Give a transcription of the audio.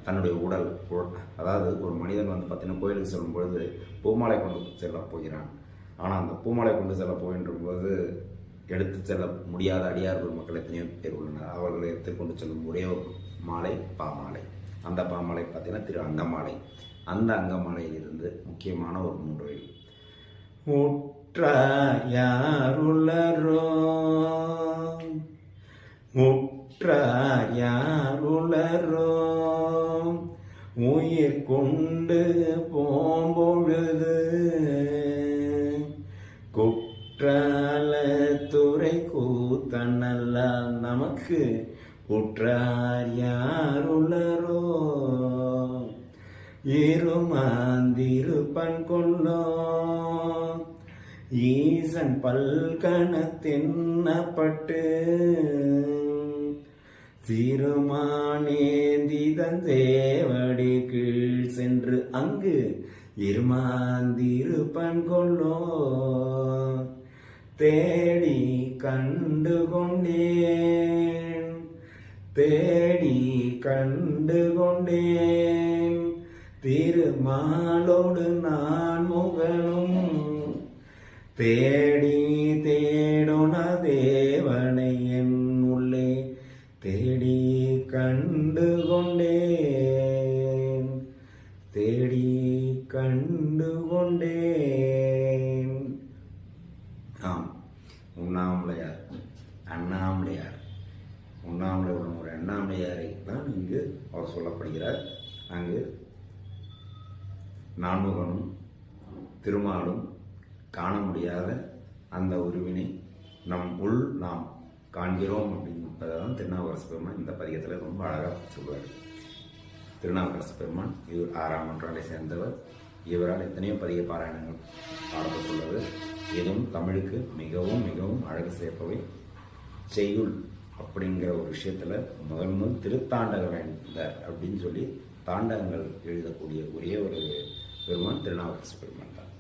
தன்னுடைய உடல், அதாவது ஒரு மனிதன் வந்து பார்த்தீங்கன்னா கோயிலுக்கு செல்லும் பொழுது பூமாலை கொண்டு செல்ல போகிறான். ஆனால் அந்த பூமாலை கொண்டு செல்ல போகின்ற போது எடுத்து செல்ல முடியாத அடியார்கள் மக்கள் எத்தனையோ பேர் உள்ளனர். அவர்களை எடுத்துக்கொண்டு செல்லும் ஒரே ஒரு மாலை பாமாலை. அந்த பாமாலை பார்த்தீங்கன்னா திரு அங்கமாலை. அந்த அங்கமாலையிலிருந்து முக்கியமான ஒரு 3 வரி. உற்றார் யாருளரோ, உற்றார் யாருளரோ, உயிர் கொண்டு போம்பொழுது குற்றால துறை கூத்தனல்லால் நமக்கு உற்றார் யாருளரோ, இருமாந்திருப்பன் கொல்லோ ஈசன் பல்கணத்தென்னப்பட்டு சிறுமானேந்திதன் சேவடி கீழ் சென்று அங்கு இருமாந்திருப்பன் கொல்லோ தேடி கண்டு கொண்டேன், தேடி கண்டு கொண்டேன் திருமாலோடு நான் முகனும் தேடி தேடோன தேவனை என் உள்ளே தேடி கண்டு கொண்டேன், தேடி கண்டு கொண்டேன். ஆம், உண்ணாமலையார், அண்ணாமலையார், உண்ணாமலையுடன் ஒரு அண்ணாமலையாரை தான் இங்கு அவர் சொல்லப்படுகிறார். அங்கு நான்முகனும் திருமாலும் காண முடியாத அந்த உருவினை நம் உள் நாம் காண்கிறோம் அப்படின்றதான் திருநாவுக்கரசு பெருமான் இந்த பதிகத்தில் ரொம்ப அழகாக சொல்வார். திருநாவுக்கரசு பெருமான் இவர் 6ஆம் நூற்றாண்டை சேர்ந்தவர். இவரால் எத்தனையோ பதிக பாராயணங்கள் பாடப்பட்டுள்ளது. இதுவும் தமிழுக்கு மிகவும் மிகவும் அழகு சேர்ப்பவை. செய்யுள் அப்படிங்கிற ஒரு விஷயத்தில் முதல் திருத்தாண்டக வேண்டார் அப்படின்னு சொல்லி தாண்டகங்கள் எழுதக்கூடிய ஒரே ஒரு பெருமான் திருநாவுக்கரசு பெருமான் தான்.